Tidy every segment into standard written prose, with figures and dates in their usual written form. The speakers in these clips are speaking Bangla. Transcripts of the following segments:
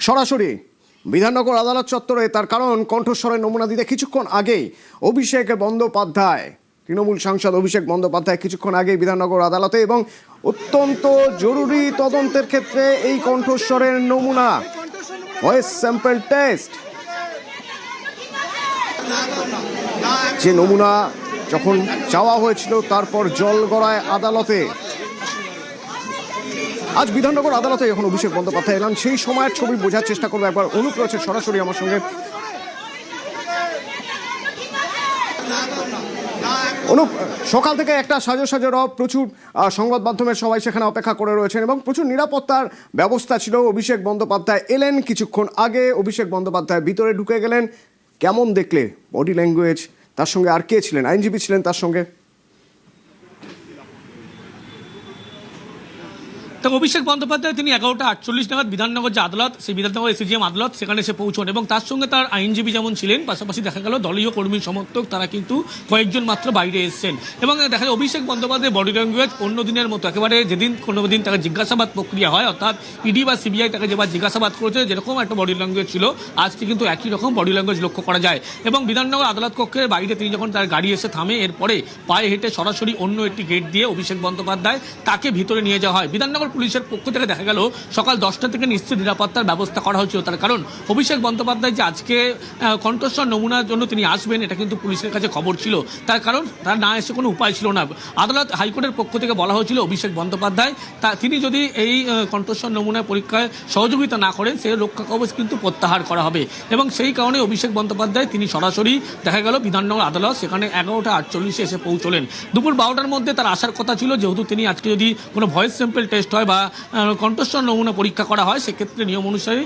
সরাসরি বিধাননগর আদালত চত্বরে, তার কারণ কণ্ঠস্বরের নমুনা দিতে কিছুক্ষণ আগেই অভিষেক বন্দ্যোপাধ্যায়, তৃণমূল সাংসদ অভিষেক বন্দ্যোপাধ্যায় কিছুক্ষণ আগেই বিধাননগর আদালতে, এবং অত্যন্ত জরুরি তদন্তের ক্ষেত্রে এই কণ্ঠস্বরের নমুনা ভয়েস স্যাম্পল টেস্ট, যে নমুনা যখন চাওয়া হয়েছিল তারপর জল গড়ায় আদালতে। আজ বিধাননগর আদালতে যখন অভিষেক বন্দ্যোপাধ্যায় এলেন সেই সময়ের ছবি বোঝার চেষ্টা করবো। একবার অনুপ রয়েছে সরাসরি আমার সঙ্গে। অনুপ, সকাল থেকে একটা সাজো সাজো রব, প্রচুর সংবাদ মাধ্যমের সবাই সেখানে অপেক্ষা করে রয়েছেন এবং প্রচুর নিরাপত্তার ব্যবস্থা ছিল। অভিষেক বন্দ্যোপাধ্যায় এলেন কিছুক্ষণ আগে, অভিষেক বন্দ্যোপাধ্যায় ভিতরে ঢুকে গেলেন। কেমন দেখলে বডি ল্যাঙ্গুয়েজ? তার সঙ্গে আর কে ছিলেন? আইনজীবী ছিলেন তার সঙ্গে। তো অভিষেক বন্দ্যোপাধ্যায় তিনি 11:48 নাগাদ বিধাননগর যে আদালত, সেই বিধাননগর এসিজিএম আদালত, সেখানে এসে পৌঁছন এবং তার সঙ্গে তার আইনজীবী যেমন ছিলেন, পাশাপাশি দেখা গেল দলীয় কর্মী সমর্থক তারা কিন্তু কয়েকজন মাত্র বাইরে এসেছেন। এবং দেখা যায় অভিষেক বন্দ্যোপাধ্যায় বডি ল্যাঙ্গুয়েজ অন্য দিনের মতো একেবারে, যেদিন কোনো দিন তাকে জিজ্ঞাসাবাদ প্রক্রিয়া হয়, অর্থাৎ ইডি বা সিবিআই তাকে যেবার জিজ্ঞাসাবাদ করেছে যেরকম একটা বডি ল্যাঙ্গুয়েজ ছিল, আজকে কিন্তু একই রকম বডি ল্যাঙ্গুয়েজ লক্ষ্য করা যায়। এবং বিধাননগর আদালত কক্ষের বাইরে তিনি যখন তার গাড়ি এসে থামে, এরপরে পায়ে হেঁটে সরাসরি অন্য একটি গেট দিয়ে অভিষেক বন্দ্যোপাধ্যায় তাকে ভিতরে নিয়ে যাওয়া হয়। বিধাননগর পুলিশের পক্ষ থেকে দেখা গেল সকাল 10টা থেকে নিশ্চিত নিরাপত্তার ব্যবস্থা করা হয়েছিল। তার কারণ অভিষেক বন্দ্যোপাধ্যায় যে আজকে কণ্ঠস্বর নমুনার জন্য তিনি আসবেন, এটা কিন্তু পুলিশের কাছে খবর ছিল। তার কারণ তার না এসে কোনো উপায় ছিল না। আদালত হাইকোর্টের পক্ষ থেকে বলা হয়েছিল অভিষেক বন্দ্যোপাধ্যায় তিনি যদি এই কণ্ঠস্বর নমুনার পরীক্ষায় সহযোগিতা না করেন, সে রক্ষা কবচ কিন্তু প্রত্যাহার করা হবে। এবং সেই কারণে অভিষেক বন্দ্যোপাধ্যায় তিনি সরাসরি দেখা গেল বিধাননগর আদালত, সেখানে 11:48 এসে পৌঁছলেন। দুপুর 12টার মধ্যে তার আসার কথা ছিল, যেহেতু তিনি আজকে যদি কোনো ভয়েস স্যাম্পল টেস্ট হয় বা কণ্ঠস্বর নমুনা পরীক্ষা করা হয়, সেক্ষেত্রে নিয়ম অনুসারে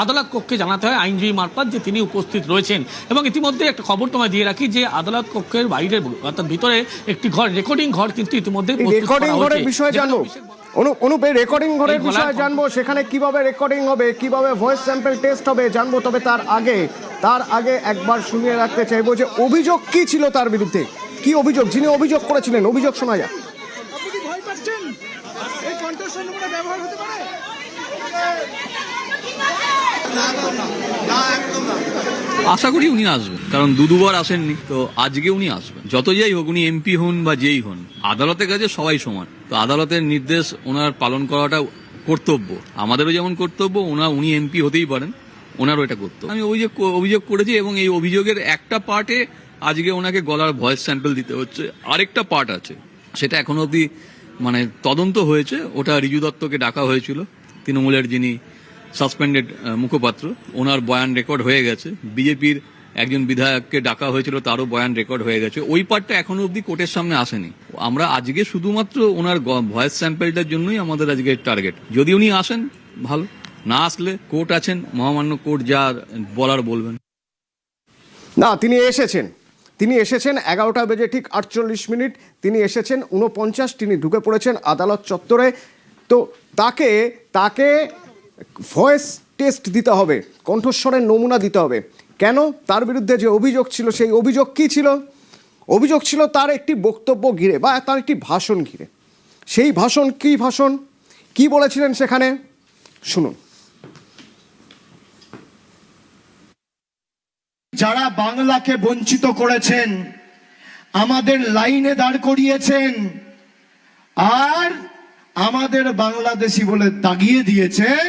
আদালত কক্ষে জানাতে হয় আইনজীবী মারফত যে তিনি উপস্থিত রয়েছেন। এবং ইতিমধ্যে একটা খবর তোমায় দিয়ে রাখি যে আদালত কক্ষের বাইরে অর্থাৎ ভিতরে একটি ঘর, রেকর্ডিং ঘর কিন্তু ইতিমধ্যে রেকর্ডিং ঘরের বিষয়ে জানবো। অনুপ, এই রেকর্ডিং ঘরের বিষয়ে জানবো, সেখানে কিভাবে রেকর্ডিং হবে, কিভাবে ভয়েস স্যাম্পল টেস্ট হবে জানবো। তবে তার আগে একবার শুনিয়ে রাখতে চাইবো যে অভিযোগ কি ছিল তার বিরুদ্ধে, কি অভিযোগ, যিনি অভিযোগ করেছিলেন, অভিযোগ শোনা যায়। আশা করি উনি আসবেন, কারণ দুবার আসেননি, তো আজকে উনি আসবেন। যত যাই হোক, উনি এমপি হন বা যেই হন, আদালতের কাছে সবাই সমান। তো আদালতের নির্দেশ ওনার পালন করাটা কর্তব্য, আমাদেরও যেমন কর্তব্য। উনি এমপি হতেই পারেন, ওনারও এটা কর্তব্য। আমি অভিযোগ করেছি এবং এই অভিযোগের একটা পার্টে আজকে ওনাকে গলার ভয়েস স্যাম্পল দিতে হচ্ছে, আরেকটা পার্ট আছে সেটা এখনো অব্দি তদন্ত হয়েছে। ওটা রিজু দত্তকে ডাকা হয়েছিল, তৃণমূলের যিনি সাসপেন্ডেড মুখপাত্র, ওনার বয়ান রেকর্ড হয়ে গেছে। বিজেপির একজন বিধায়ককে ডাকা হয়েছিল, তারও বয়ান রেকর্ড হয়ে গেছে। ওই পার্টটা এখনো অব্দি কোর্টের সামনে আসেনি। আমরা আজকে শুধুমাত্র ওনার ভয়েস স্যাম্পলটার জন্যই আমাদের আজকে টার্গেট। যদি উনি আসেন ভালো, না আসলে কোর্ট আছেন, মহামান্য কোর্ট যা বলার বলবেন। না, তিনি এসেছেন 11টা বেজে ঠিক 48 তিনি এসেছেন। 49 তিনি ঢুকে পড়েছেন আদালত চত্বরে। তো তাকে ভয়েস টেস্ট দিতে হবে, কণ্ঠস্বরের নমুনা দিতে হবে। কেন? তার বিরুদ্ধে যে অভিযোগ ছিল, সেই অভিযোগ কি ছিল? অভিযোগ ছিল তার একটি বক্তব্য ঘিরে বা তার একটি ভাষণ ঘিরে। সেই ভাষণ কি বলেছিলেন সেখানে শুনুন। যারা বাংলাকে বঞ্চিত করেছেন, আমাদের লাইনে দাঁড় করিয়েছেন আর আমাদের বাংলাদেশি বলে দাগিয়ে দিয়েছেন,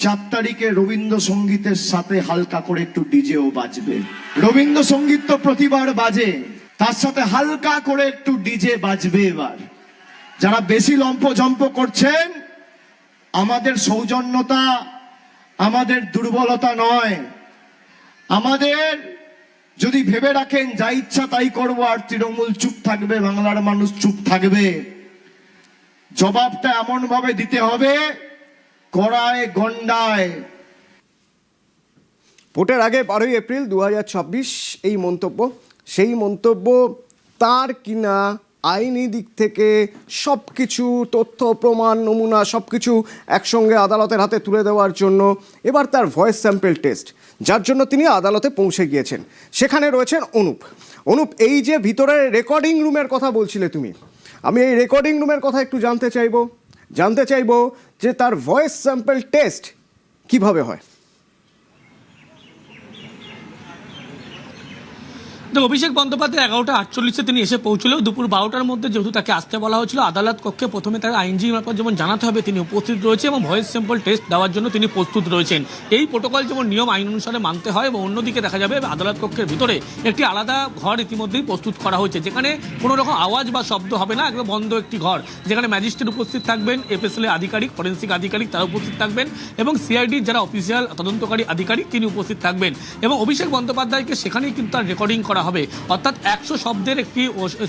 4 তারিখে রবীন্দ্রসঙ্গীতের সাথে হালকা করে একটু ডিজেও বাজবে। রবীন্দ্রসঙ্গীত তো প্রতিবার বাজে, তার সাথে হালকা করে একটু ডিজে বাজবে এবার। যারা বেশি লম্পজম্প করছেন, আমাদের সৌজন্যতা, আমাদের দুর্বলতা নয়। আমাদের যদি ভেবে রাখেন যা ইচ্ছা তাই করবো আর তৃণমূল চুপ থাকবে, বাংলার মানুষ চুপ থাকবে, জবাবটা এমন ভাবে দিতে হবে, কড়ায় গন্ডায়। ভোটের আগে 12ই এপ্রিল 2026 এই মন্তব্য, সেই মন্তব্য তার কিনা আইনি দিক থেকে সবকিছু তথ্য প্রমাণ নমুনা সবকিছু একসঙ্গে আদালতের হাতে তুলে দেওয়ার জন্য এবার তার ভয়েস স্যাম্পল টেস্ট, যার জন্য তিনি আদালতে পৌঁছে গিয়েছেন। সেখানে রয়েছেন অনুপ, এই যে ভিতরের রেকর্ডিং রুমের কথা বলছিলে তুমি, আমি এই রেকর্ডিং রুমের কথা একটু জানতে চাইবো যে তার ভয়েস স্যাম্পল টেস্ট কিভাবে হয়। তো অভিষেক বন্দ্যোপাধ্যায় 11:48 তিনি এসে পৌঁছলেও দুপুর 12টার মধ্যে যেহেতু তাকে আসতে বলা হয়েছিল, আদালত কক্ষে প্রথমে তার আইনজীবী মারফত যেমন জানাতে হবে তিনি উপস্থিত রয়েছে এবং ভয়েস স্যাম্পল টেস্ট দেওয়ার জন্য তিনি প্রস্তুত রয়েছেন। এই প্রোটোকল যেমন নিয়ম আইন অনুসারে মানতে হয়, এবং অন্যদিকে দেখা যাবে আদালত কক্ষের ভিতরে একটি আলাদা ঘর ইতিমধ্যেই প্রস্তুত করা হয়েছে, যেখানে কোনো রকম আওয়াজ বা শব্দ হবে না, একদম বন্ধ একটি ঘর, যেখানে ম্যাজিস্ট্রেট উপস্থিত থাকবেন, এফএসএল আধিকারিক, ফরেন্সিক আধিকারিক তারা উপস্থিত থাকবেন, এবং সিআইডির যারা অফিসিয়াল তদন্তকারী আধিকারিক তিনি উপস্থিত থাকবেন। এবং অভিষেক বন্দ্যোপাধ্যায়কে সেখানেই কিন্তু তার রেকর্ডিং করা হবে, অর্থাৎ 100 শব্দের একটি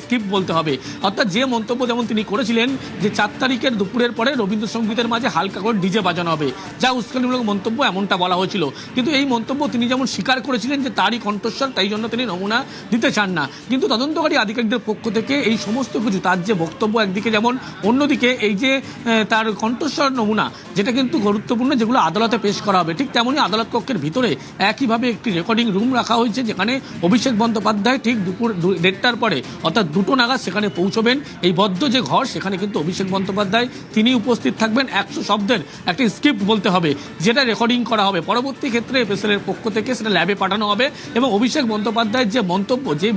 স্ক্রিপ্ট বলতে হবে। অর্থাৎ যে মন্তব্য যেমন তিনি করেছিলেন যে 4 তারিখের দুপুরের পরে রবীন্দ্রসঙ্গীতের মাঝে হালকা করে ডিজে বাজানো হবে, যা উস্কানিমূলক মন্তব্য এমনটা বলা হয়েছিল। কিন্তু এই মন্তব্য তিনি যেমন স্বীকার করেছিলেন যে তারই কণ্ঠস্বর, তাই জন্য তিনি নমুনা দিতে চান না। কিন্তু তদন্তকারী আধিকারিকদের পক্ষ থেকে এই সমস্ত কিছু, তার যে বক্তব্য একদিকে যেমন, অন্যদিকে এই যে তার কণ্ঠস্বর নমুনা, যেটা কিন্তু গুরুত্বপূর্ণ, যেগুলো আদালতে পেশ করা হবে, ঠিক তেমনই আদালত কক্ষের ভিতরে একইভাবে একটি রেকর্ডিং রুম রাখা হয়েছে, যেখানে অভিষেক বন্দ্যোপাধ্যায় ঠিক দুপুর 1:30টার পরে অর্থাৎ 2টো নাগাদ সেখানে পৌঁছবেন। এই বদ্ধ যে ঘর, সেখানে কিন্তু অভিষেক বন্দ্যোপাধ্যায় তিনি উপস্থিত থাকবেন। 100 শব্দের একটি স্ক্রিপ্ট বলতে হবে, যেটা রেকর্ডিং করা হবে। পরবর্তী ক্ষেত্রে এফএসএল এর পক্ষ থেকে সেটা ল্যাবে পাঠানো হবে, এবং অভিষেক বন্দ্যোপাধ্যায়ের যে মন্তব্য, যে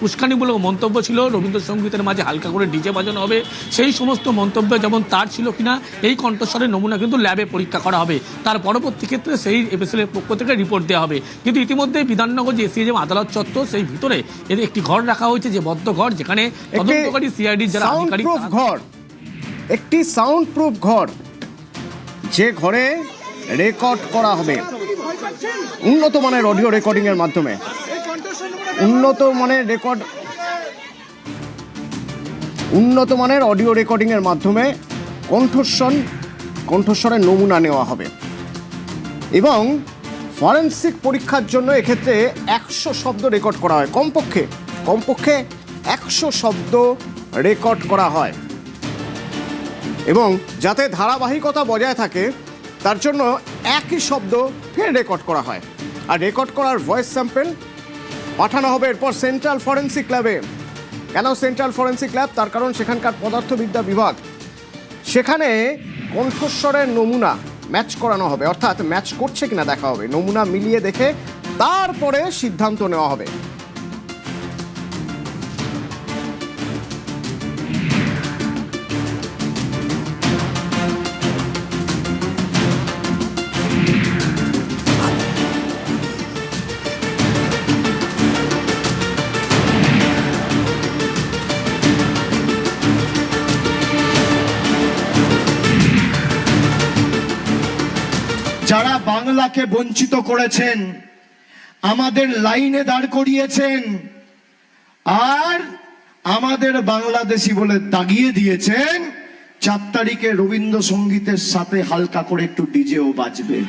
উস্কানিমূলক মন্তব্য ছিল রবীন্দ্রসঙ্গীতের মাঝে হালকা করে ডিজে বাজানো হবে, সেই সমস্ত মন্তব্য যেমন তার ছিল কিনা এই কণ্ঠস্বরের নমুনা কিন্তু ল্যাবে পরীক্ষা করা হবে। তার পরবর্তী ক্ষেত্রে সেই এফএসএল এর পক্ষ থেকে রিপোর্ট দেওয়া হবে। কিন্তু ইতিমধ্যে বিধাননগর যে এসিএম আদালত চত্বর, সেই ভিতরে এদের একটি ঘর রাখা হয়েছে, যে বদ্ধ ঘর, যেখানে তদন্তকারী সিআইডি যারা আধিকারিক, ঘর, একটি সাউন্ড প্রুফ ঘর, যে ঘরে রেকর্ড করা হবে উন্নত মানের অডিও রেকর্ডিং এর মাধ্যমে, উন্নত মানের অডিও রেকর্ডিং এর মাধ্যমে কণ্ঠস্বরের নমুনা নেওয়া হবে। এবং ফরেনসিক পরীক্ষার জন্য এক্ষেত্রে 100 শব্দ রেকর্ড করা হয়, কমপক্ষে 100 শব্দ রেকর্ড করা হয়, এবং যাতে ধারাবাহিকতা বজায় থাকে তার জন্য একই শব্দ ফের রেকর্ড করা হয়। আর রেকর্ড করার ভয়েস স্যাম্পল পাঠানো হবে এরপর সেন্ট্রাল ফরেনসিক ল্যাবে। কেন সেন্ট্রাল ফরেনসিক ল্যাব? তার কারণ সেখানকার পদার্থবিদ্যা বিভাগ, সেখানে কণ্ঠস্বরের নমুনা ম্যাচ করানো হবে, অর্থাৎ ম্যাচ করছে কিনা দেখা হবে, নমুনা মিলিয়ে দেখে তারপরে সিদ্ধান্ত নেওয়া হবে। যারা বাংলাকে বঞ্চিত করেছেন, আমাদের লাইনে দাঁড় করিয়েছেন, আর আমাদের বাংলাদেশি বলে দাগিয়ে দিয়েছেন, 4 তারিখে রবীন্দ্রসঙ্গীতের সাথে হালকা করে একটু ডিজেও বাজবে।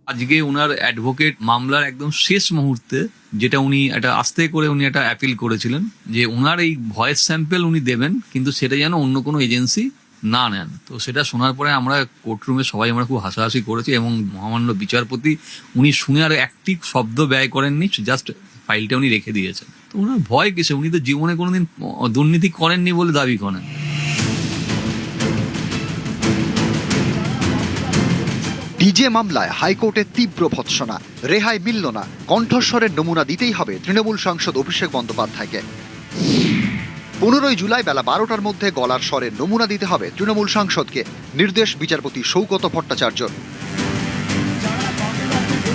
আজকে ওনার অ্যাডভোকেট মামলার একদম শেষ মুহূর্তে, যেটা উনি একটা আস্তে করে উনি একটা অ্যাপিল করেছিলেন, যে ওনার এই ভয়েস স্যাম্পল উনি দেবেন, কিন্তু সেটা যেন অন্য কোনো এজেন্সি না নেন। তো সেটা শোনার পরে আমরা কোর্টরুমে সবাই আমরা খুব হাসাহাসি করেছি, এবং মহামান্য বিচারপতি উনি শুনে আর একটি শব্দ ব্যয় করেননি, জাস্ট ফাইলটা উনি রেখে দিয়েছেন। তো ওনার ভয় কিসে? উনি তো জীবনে কোনোদিন দুর্নীতি করেননি বলে দাবি করেন। ডিজে মামলায় হাইকোর্টের তীব্র ভৎসনা, রেহাই মিলল না, কণ্ঠস্বরের নমুনা দিতেই হবে তৃণমূল সাংসদ অভিষেক বন্দ্যোপাধ্যায়কে। 15 জুলাই বেলা 12টার মধ্যে গলার স্বরের নমুনা দিতে হবে তৃণমূল সাংসদকে, নির্দেশ বিচারপতি সৌগত ভট্টাচার্য।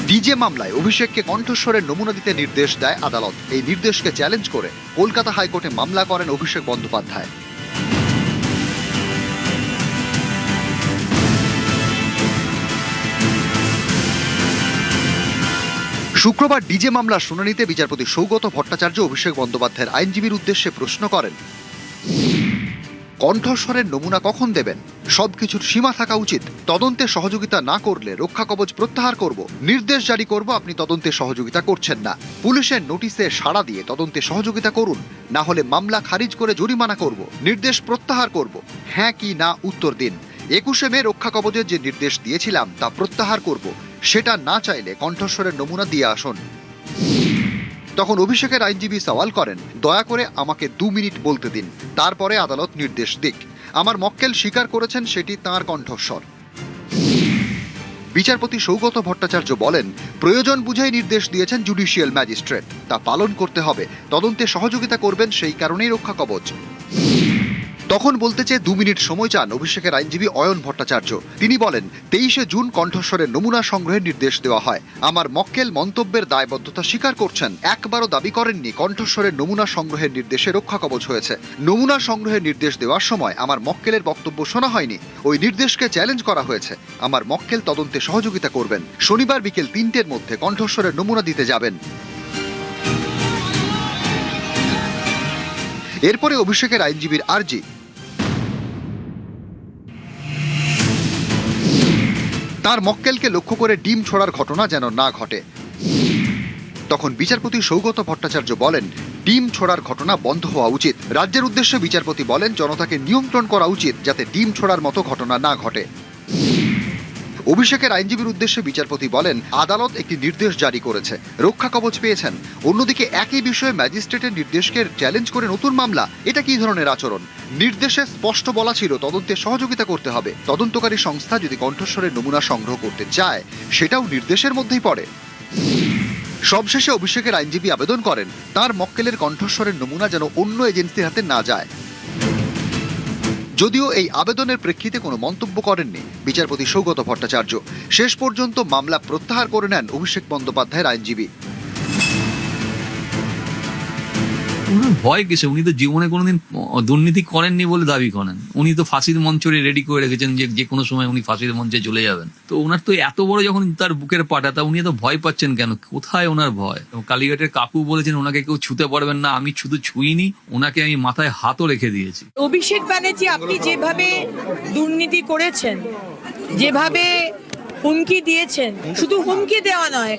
ডিজে মামলায় অভিষেককে কণ্ঠস্বরের নমুনা দিতে নির্দেশ দেয় আদালত। এই নির্দেশকে চ্যালেঞ্জ করে কলকাতা হাইকোর্টে মামলা করেন অভিষেক বন্দ্যোপাধ্যায়। শুক্রবার ডিজে মামলার শুনানিতে বিচারপতি সৌগত ভট্টাচার্য অভিষেক বন্দ্যোপাধ্যায়ের আইনজীবীর উদ্দেশ্যে প্রশ্ন করেন, কণ্ঠস্বরের নমুনা কখন দেবেন? সবকিছুর সীমা থাকা উচিত। তদন্তে সহযোগিতা না করলে রক্ষা কবচ প্রত্যাহার করব, নির্দেশ জারি করব আপনি তদন্তে সহযোগিতা করছেন না। পুলিশের নোটিশে সাড়া দিয়ে তদন্তে সহযোগিতা করুন, না হলে মামলা খারিজ করে জরিমানা করব, নির্দেশ প্রত্যাহার করব। হ্যাঁ কি না উত্তর দিন। 21শে মে রক্ষা কবচের যে নির্দেশ দিয়েছিলাম তা প্রত্যাহার করব, সেটা না চাইলে কণ্ঠস্বরের নমুনা দিয়ে আসুন। তখন অভিষেকের আইনজীবী সওয়াল করেন, দয়া করে আমাকে 2 মিনিট বলতে দিন, তারপরে আদালত নির্দেশ দিক। আমার মক্কেল স্বীকার করেছেন, সেটি তাঁর কণ্ঠস্বর। বিচারপতি সৌগত ভট্টাচার্য বলেন, প্রয়োজন বুঝেই নির্দেশ দিয়েছেন জুডিশিয়াল ম্যাজিস্ট্রেট, তা পালন করতে হবে। তদন্তে সহযোগিতা করবেন, সেই কারণেই রক্ষা কবচ। তখন বলতে চেয়ে 2 মিনিট সময় চান অভিষেকের আইনজীবী অয়ন ভট্টাচার্য। তিনি বলেন, 23শে জুন কণ্ঠস্বরের নমুনা সংগ্রহের নির্দেশ দেওয়া হয়। আমার মক্কেল মন্তব্যের দায়বদ্ধতা স্বীকার করছেন, একবারও দাবি করেননি কণ্ঠস্বরের নমুনা সংগ্রহের নির্দেশে রক্ষা কবচ হয়েছে। নমুনা সংগ্রহের নির্দেশ দেওয়ার সময় আমার মক্কেলের বক্তব্য শোনা হয়নি, ওই নির্দেশকে চ্যালেঞ্জ করা হয়েছে। আমার মক্কেল তদন্তে সহযোগিতা করবেন, শনিবার বিকেল 3টের মধ্যে কণ্ঠস্বরের নমুনা দিতে যাবেন। এরপরে অভিষেকের আইনজীবীর আর্জি, তার মক্কেলকে লক্ষ্য করে ডিম ছোড়ার ঘটনা যেন না ঘটে। তখন বিচারপতি সৌগত ভট্টাচার্য বলেন, ডিম ছোড়ার ঘটনা বন্ধ হওয়া উচিত। রাজ্যের উদ্দেশ্যে বিচারপতি বলেন, জনতাকে নিয়ন্ত্রণ করা উচিত যাতে ডিম ছোড়ার মতো ঘটনা না ঘটে। অভিষেকের আইনজীবীর উদ্দেশ্যে বিচারপতি বলেন, আদালত একটি নির্দেশ জারি করেছে, রক্ষা কবচ পেয়েছেন। অন্যদিকে একই বিষয়ে ম্যাজিস্ট্রেটের নির্দেশকে চ্যালেঞ্জ করে নতুন মামলা, এটা কি ধরনের আচরণ? নির্দেশে স্পষ্ট বলা ছিল তদন্তে সহযোগিতা করতে হবে। তদন্তকারী সংস্থা যদি কণ্ঠস্বরের নমুনা সংগ্রহ করতে চায়, সেটাও নির্দেশের মধ্যেই পড়ে। সবশেষে অভিষেকের আইনজীবী আবেদন করেন, তার মক্কেলের কণ্ঠস্বরের নমুনা যেন অন্য এজেন্সির হাতে না যায়। যদিও এই আবেদনের প্রেক্ষিতে কোনো মন্তব্য করেননি বিচারপতি সৌগত ভট্টাচার্য। শেষ পর্যন্ত মামলা প্রত্যাহার করে নেন অভিষেক বন্দ্যোপাধ্যায়ের আইনজীবী। ওনার ভয় কিসে? উনি তো জীবনে কোনোদিন দুর্নীতি করেননি বলে দাবি করেন। উনি তো ফাঁসির মঞ্চ রেডি করে রেখেছেন যে কোনো সময় উনি ফাঁসির মঞ্চে চলে যাবেন। তো ওনার তো এত বড় যখন তার বুকের পাটা, তা উনি তো ভয় পাচ্ছেন কেন? কোথায় ওনার ভয়? কালীঘাটের কাকু বলেছেন ওনাকে কেউ ছুতে পারবেন না, আমি শুধু ছুঁইনি, ওনাকে আমি মাথায় হাতও রেখে দিয়েছি। অভিষেক ব্যানার্জি, আপনি যেভাবে দুর্নীতি করেছেন, যেভাবে হুমকি দিয়েছেন, শুধু হুমকি দেওয়া নয়,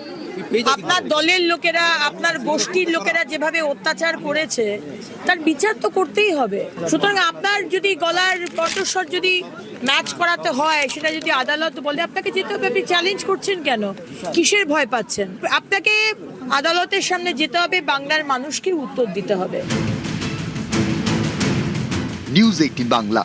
আপনার দলের লোকেরা, আপনার গোষ্ঠীর লোকেরা যেভাবে অত্যাচার করেছে, তার বিচার তো করতেই হবে। সুতরাং আপনার যদি গলার কণ্ঠস্বর যদি ম্যাচ করাতে হয়, সেটা যদি আদালত বলে আপনাকে যেতে হবে, আপনি চ্যালেঞ্জ করছেন কেন? কিসের ভয় পাচ্ছেন? আপনাকে আদালতের সামনে যেতে হবে, বাংলার মানুষকে উত্তর দিতে হবে। নিউজ 18 বাংলা।